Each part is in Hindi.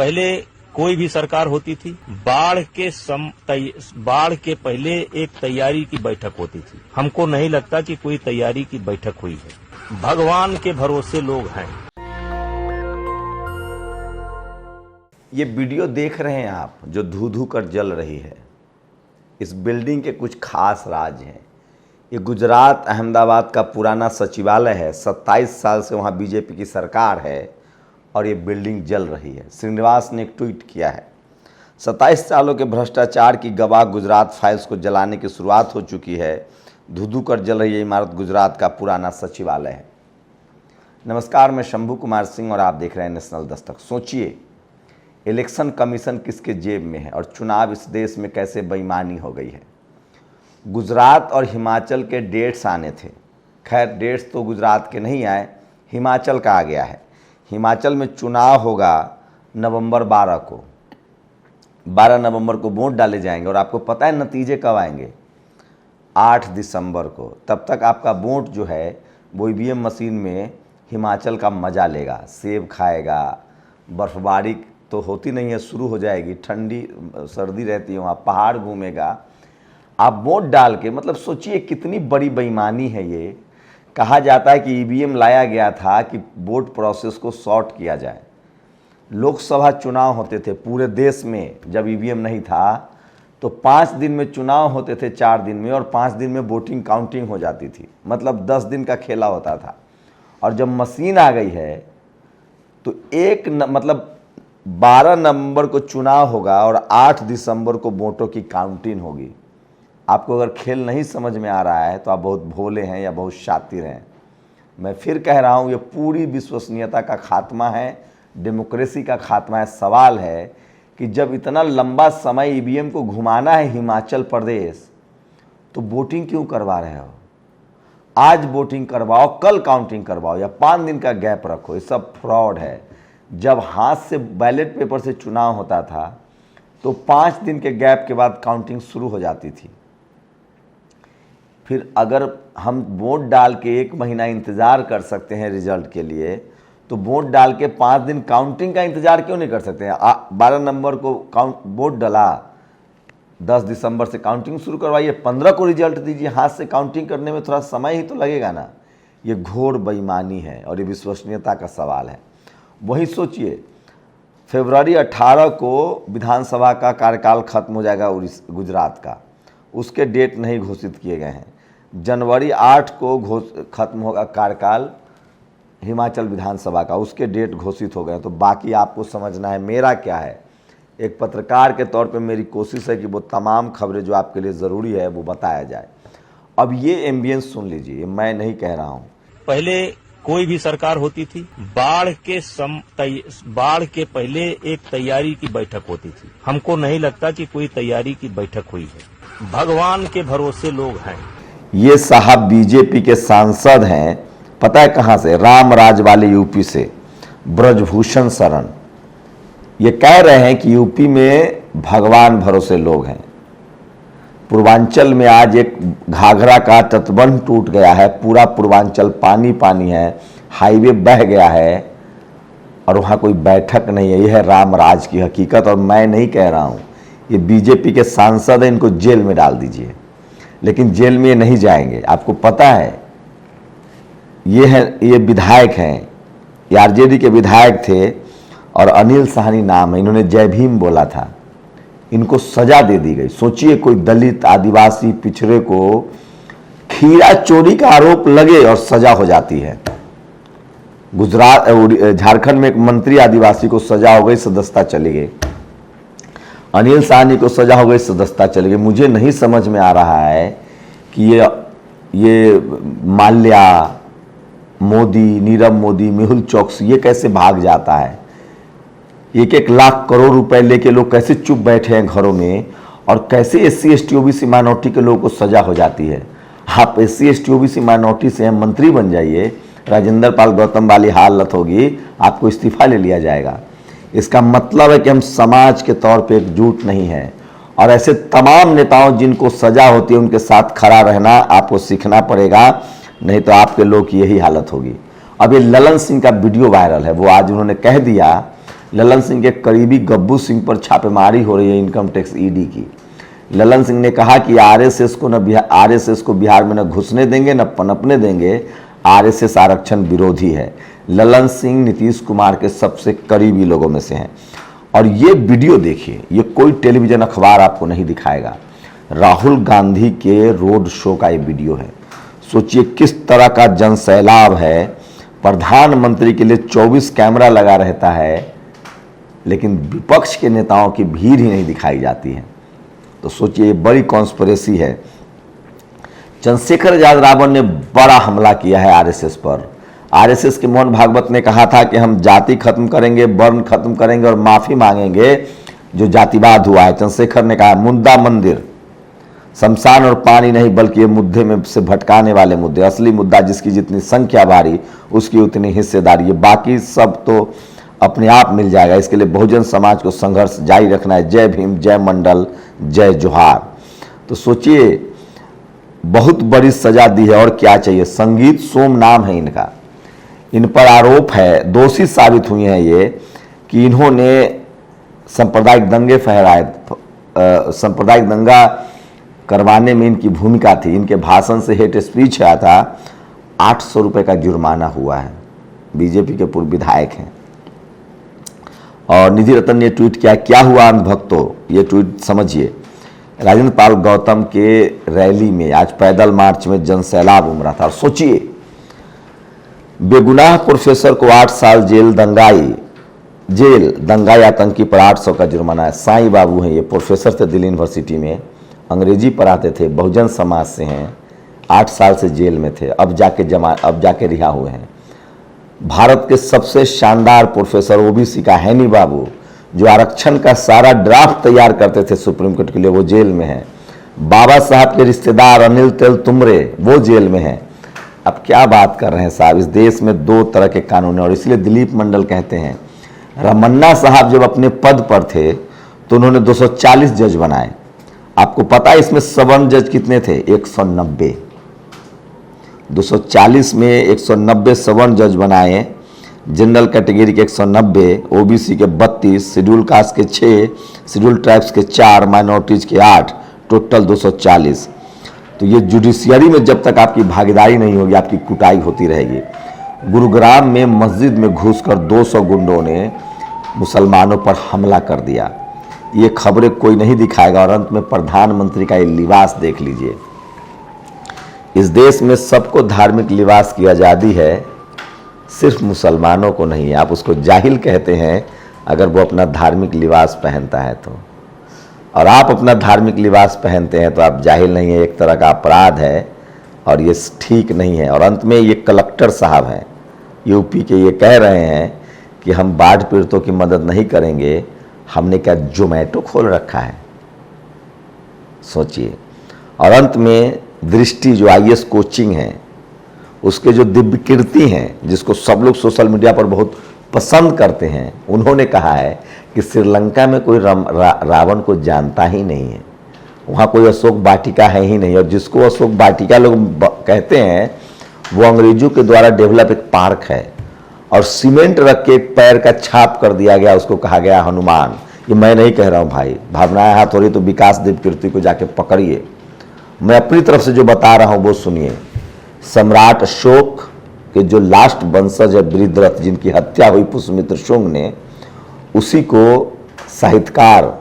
पहले कोई भी सरकार होती थी, बाढ़ के पहले एक तैयारी की बैठक होती थी। हमको नहीं लगता कि कोई तैयारी की बैठक हुई है। भगवान के भरोसे लोग हैं। ये वीडियो देख रहे हैं आप, जो धू धू कर जल रही है। इस बिल्डिंग के कुछ खास राज हैं। ये गुजरात अहमदाबाद का पुराना सचिवालय है। 27 साल से वहाँ बीजेपी की सरकार है और ये बिल्डिंग जल रही है। श्रीनिवास ने एक ट्वीट किया है, 27 सालों के भ्रष्टाचार की गवाह गुजरात फाइल्स को जलाने की शुरुआत हो चुकी है। धू धू कर जल रही ये इमारत गुजरात का पुराना सचिवालय है। नमस्कार, मैं शंभू कुमार सिंह और आप देख रहे हैं नेशनल दस्तक। सोचिए, इलेक्शन कमीशन किसके जेब में है और चुनाव इस देश में कैसे बेईमानी हो गई है। गुजरात और हिमाचल के डेट्स आने थे। खैर, डेट्स तो गुजरात के नहीं आए, हिमाचल का आ गया है। हिमाचल में चुनाव होगा नवंबर 12 को। 12 नवंबर को वोट डाले जाएंगे और आपको पता है नतीजे कब आएंगे? 8 दिसंबर को। तब तक आपका वोट जो है वो ईवीएम मशीन में हिमाचल का मज़ा लेगा, सेब खाएगा। बर्फबारी तो होती नहीं है, शुरू हो जाएगी, ठंडी सर्दी रहती है, वहाँ पहाड़ घूमेगा। आप वोट डाल के, मतलब सोचिए कितनी बड़ी बेईमानी है ये। कहा जाता है कि ईवीएम लाया गया था कि वोट प्रोसेस को शॉर्ट किया जाए। लोकसभा चुनाव होते थे पूरे देश में, जब ईवीएम नहीं था तो 5 दिन में चुनाव होते थे, 4 दिन में, और 5 दिन में वोटिंग काउंटिंग हो जाती थी। मतलब 10 दिन का खेला होता था। और जब मशीन आ गई है तो 12 नवंबर को चुनाव होगा और 8 दिसंबर को वोटों की काउंटिंग होगी। आपको अगर खेल नहीं समझ में आ रहा है तो आप बहुत भोले हैं या बहुत शातिर हैं। मैं फिर कह रहा हूँ, ये पूरी विश्वसनीयता का खात्मा है, डेमोक्रेसी का खात्मा है। सवाल है कि जब इतना लंबा समय ईवीएम को घुमाना है हिमाचल प्रदेश, तो वोटिंग क्यों करवा रहे हो? आज वोटिंग करवाओ, कल काउंटिंग करवाओ, या 5 दिन का गैप रखो। ये सब फ्रॉड है। जब हाथ से बैलेट पेपर से चुनाव होता था तो 5 दिन के गैप के बाद काउंटिंग शुरू हो जाती थी। फिर अगर हम वोट डाल के 1 महीना इंतज़ार कर सकते हैं रिजल्ट के लिए, तो वोट डाल के 5 दिन काउंटिंग का इंतज़ार क्यों नहीं कर सकते हैं? 12 नवंबर को वोट डाला, 10 दिसंबर से काउंटिंग शुरू करवाइए, 15 को रिजल्ट दीजिए। हाथ से काउंटिंग करने में थोड़ा समय ही तो लगेगा ना। ये घोर बेईमानी है और ये विश्वसनीयता का सवाल है। वही सोचिए, फरवरी 18 को विधानसभा का कार्यकाल खत्म हो जाएगा गुजरात का, उसके डेट नहीं घोषित किए गए हैं। जनवरी 8 को खत्म होगा कार्यकाल हिमाचल विधानसभा का, उसके डेट घोषित हो गए। तो बाकी आपको समझना है मेरा क्या है। एक पत्रकार के तौर पे मेरी कोशिश है कि वो तमाम खबरें जो आपके लिए ज़रूरी है वो बताया जाए। अब ये एम्बियंस सुन लीजिए, मैं नहीं कह रहा हूँ। पहले कोई भी सरकार होती थी, बाढ़ के पहले एक तैयारी की बैठक होती थी। हमको नहीं लगता कि कोई तैयारी की बैठक हुई है। भगवान के भरोसे लोग हैं। ये साहब बीजेपी के सांसद हैं, पता है कहाँ से? रामराज वाले यूपी से, ब्रजभूषण शरण। ये कह रहे हैं कि यूपी में भगवान भरोसे लोग हैं। पूर्वांचल में आज एक घाघरा का तटबंध टूट गया है, पूरा पूर्वांचल पानी पानी है, हाईवे बह गया है और वहाँ कोई बैठक नहीं है। यह है रामराज की हकीकत। और मैं नहीं कह रहा हूँ, ये बीजेपी के सांसद हैं, इनको जेल में डाल दीजिए। लेकिन जेल में ये नहीं जाएंगे। आपको पता है, ये विधायक हैं, ये आरजेडी के विधायक थे और अनिल साहनी नाम है। इन्होंने जय भीम बोला था, इनको सजा दे दी गई। सोचिए, कोई दलित, आदिवासी, पिछड़े को खीरा चोरी का आरोप लगे और सजा हो जाती है। झारखंड में एक मंत्री आदिवासी को सजा हो गई, सदस्यता चली गई। अनिल साहनी को सजा हो गई, सदस्यता चली गई। मुझे नहीं समझ में आ रहा है कि ये माल्या, मोदी, नीरव मोदी, मेहुल चौकसी, ये कैसे भाग जाता है। 1-1 लाख करोड़ रुपए लेके लोग कैसे चुप बैठे हैं घरों में, और कैसे SC ST OBC माइनॉरिटी के लोगों को सजा हो जाती है। आप SC ST OBC माइनॉरिटी से मंत्री बन जाइए, राजेंद्र पाल गौतम वाली हालत होगी, आपको इस्तीफा ले लिया जाएगा। इसका मतलब है कि हम समाज के तौर पे एकजुट नहीं है। और ऐसे तमाम नेताओं जिनको सजा होती है उनके साथ खड़ा रहना आपको सीखना पड़ेगा, नहीं तो आपके लोग की यही हालत होगी। अब ये ललन सिंह का वीडियो वायरल है। वो आज उन्होंने कह दिया ललन सिंह के करीबी गब्बू सिंह पर छापेमारी हो रही है इनकम टैक्स ईडी की। ललन सिंह ने कहा कि आरएसएस को बिहार में न घुसने देंगे न पनपने देंगे, आरएसएस आरक्षण विरोधी है। ललन सिंह नीतीश कुमार के सबसे करीबी लोगों में से हैं। और ये वीडियो देखिए, ये कोई टेलीविजन अखबार आपको नहीं दिखाएगा, राहुल गांधी के रोड शो का ये वीडियो है। सोचिए किस तरह का जनसैलाब है। प्रधानमंत्री के लिए 24 कैमरा लगा रहता है, लेकिन विपक्ष के नेताओं की भीड़ ही नहीं दिखाई जाती है। तो सोचिए ये बड़ी कॉन्स्पिरेसी है। चंद्रशेखर आजाद रावण ने बड़ा हमला किया है आरएसएस पर। आरएसएस के मोहन भागवत ने कहा था कि हम जाति खत्म करेंगे, वर्ण खत्म करेंगे और माफी मांगेंगे जो जातिवाद हुआ है। चंद्रशेखर ने कहा मुद्दा मंदिर, शमशान और पानी नहीं, बल्कि ये मुद्दे में से भटकाने वाले मुद्दे। असली मुद्दा जिसकी जितनी संख्या भारी उसकी उतनी हिस्सेदारी, ये बाकी सब तो अपने आप मिल जाएगा। इसके लिए बहुजन समाज को संघर्ष जारी रखना है। जय भीम, जय मंडल, जय जोहार। तो सोचिए बहुत बड़ी सजा दी है और क्या चाहिए। संगीत सोम नाम है इनका। इन पर आरोप है, दोषी साबित हुए हैं ये, कि इन्होंने सांप्रदायिक दंगे फहराए। सांप्रदायिक दंगा करवाने में इनकी भूमिका थी। इनके भाषण से हेट स्पीच आया था। 800 रुपये का जुर्माना हुआ है। बीजेपी के पूर्व विधायक हैं। और निधि रतन ने ट्वीट किया, क्या हुआ अंधभक्तों, ये ट्वीट समझिए। राजेंद्र पाल गौतम के रैली में आज पैदल मार्च में जनसैलाब उमड़ा था। और सोचिए बेगुनाह प्रोफेसर को 8 साल जेल, दंगाई आतंकी पर 800 का जुर्माना है। साईं बाबू हैं, ये प्रोफेसर थे दिल्ली यूनिवर्सिटी में, अंग्रेजी पढ़ाते थे, बहुजन समाज से हैं, 8 साल से जेल में थे, अब जाके रिहा हुए हैं। भारत के सबसे शानदार प्रोफेसर ओबीसी का हैनी बाबू, जो आरक्षण का सारा ड्राफ्ट तैयार करते थे सुप्रीम कोर्ट के लिए, वो जेल में है। बाबा साहब के रिश्तेदार अनिल तेल तुमरे, वो जेल में हैं। अब क्या बात कर रहे हैं साहब। इस देश में 2 तरह के कानून हैं और इसलिए दिलीप मंडल कहते हैं, रमन्ना साहब जब अपने पद पर थे तो उन्होंने 240 जज बनाए। आपको पता है इसमें सवर्ण जज कितने थे? 190। 240 में 190 सवर्ण जज बनाए, जनरल कैटेगरी के 190, ओबीसी के 32, शेड्यूल कास्ट के 6, शेड्यूल ट्राइब्स के 4, माइनॉरिटीज के 8, टोटल 240। तो ये जुडिशियरी में जब तक आपकी भागीदारी नहीं होगी, आपकी कुटाई होती रहेगी। गुरुग्राम में मस्जिद में घुसकर 200 गुंडों ने मुसलमानों पर हमला कर दिया। ये खबरें कोई नहीं दिखाएगा। और अंत में प्रधानमंत्री का ये लिबास देख लीजिए। इस देश में सबको धार्मिक लिबास की आज़ादी है, सिर्फ मुसलमानों को नहीं है। आप उसको जाहिल कहते हैं अगर वो अपना धार्मिक लिबास पहनता है तो, और आप अपना धार्मिक लिबास पहनते हैं तो आप जाहिल नहीं है। एक तरह का अपराध है और ये ठीक नहीं है। और अंत में ये कलेक्टर साहब हैं यूपी के, ये कह रहे हैं कि हम बाढ़ पीड़ितों की मदद नहीं करेंगे। हमने क्या जोमेटो खोल रखा है? सोचिए। और अंत में दृष्टि जो आईएएस कोचिंग है, उसके जो दिव्य कीर्ति हैं, जिसको सब लोग सोशल मीडिया पर बहुत पसंद करते हैं, उन्होंने कहा है कि श्रीलंका में कोई रावण को जानता ही नहीं है, वहाँ कोई अशोक वाटिका है ही नहीं। और जिसको अशोक वाटिका लोग कहते हैं वो अंग्रेजों के द्वारा डेवलप एक पार्क है और सीमेंट रख के एक पैर का छाप कर दिया गया, उसको कहा गया हनुमान। ये मैं नहीं कह रहा हूँ भाई, भावनाएं हाथ हो रही तो विकास दिव्य कीर्ति को जाके पकड़िए। मैं अपनी तरफ से जो बता रहा हूँ वो सुनिए। सम्राट अशोक के जो लास्ट वंशज है बृहद्रथ, जिनकी हत्या हुई पुष्यमित्र शुंग ने, उसी को साहित्यकार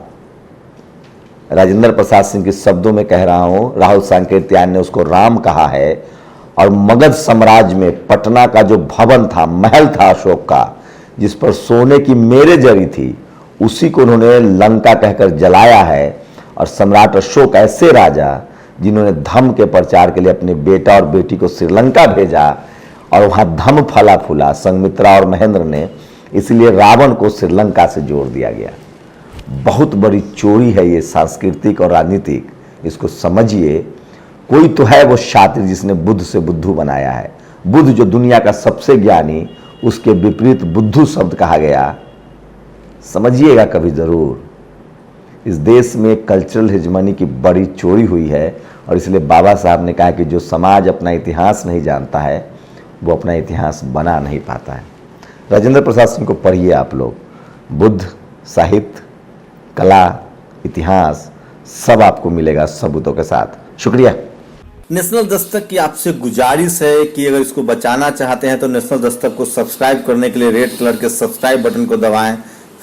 राजेंद्र प्रसाद सिंह के शब्दों में कह रहा हूँ, राहुल सांकेतियान ने उसको राम कहा है। और मगध साम्राज्य में पटना का जो भवन था, महल था अशोक का, जिस पर सोने की मेरे जरी थी, उसी को उन्होंने लंका कहकर जलाया है। और सम्राट अशोक ऐसे राजा जिन्होंने धम्म के प्रचार के लिए अपने बेटा और बेटी को श्रीलंका भेजा और वहाँ धम्म फला फूला, संघमित्रा और महेंद्र ने, इसलिए रावण को श्रीलंका से जोड़ दिया गया। बहुत बड़ी चोरी है ये, सांस्कृतिक और राजनीतिक। इसको समझिए। कोई तो है वो शातिर जिसने बुद्ध से बुद्धू बनाया है। बुद्ध जो दुनिया का सबसे ज्ञानी, उसके विपरीत बुद्धू शब्द कहा गया। समझिएगा कभी जरूर। इस देश में कल्चरल हेजमनी की बड़ी चोरी हुई है और इसलिए बाबा साहब ने कहा कि जो समाज अपना इतिहास नहीं जानता है वो अपना इतिहास बना नहीं पाता है। राजेंद्र प्रसाद सिंह को पढ़िए आप लोग। बुद्ध, साहित्य, कला, इतिहास सब आपको मिलेगा सबूतों के साथ। शुक्रिया। नेशनल दस्तक की आपसे गुजारिश है कि अगर इसको बचाना चाहते हैं तो नेशनल दस्तक को सब्सक्राइब करने के लिए रेड कलर के सब्सक्राइब बटन को दबाएं,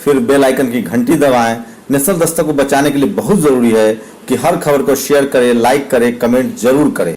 फिर बेल आइकन की घंटी दबाएं। नेशनल दस्तक को बचाने के लिए बहुत जरूरी है कि हर खबर को शेयर करें, लाइक करें, कमेंट जरूर करें।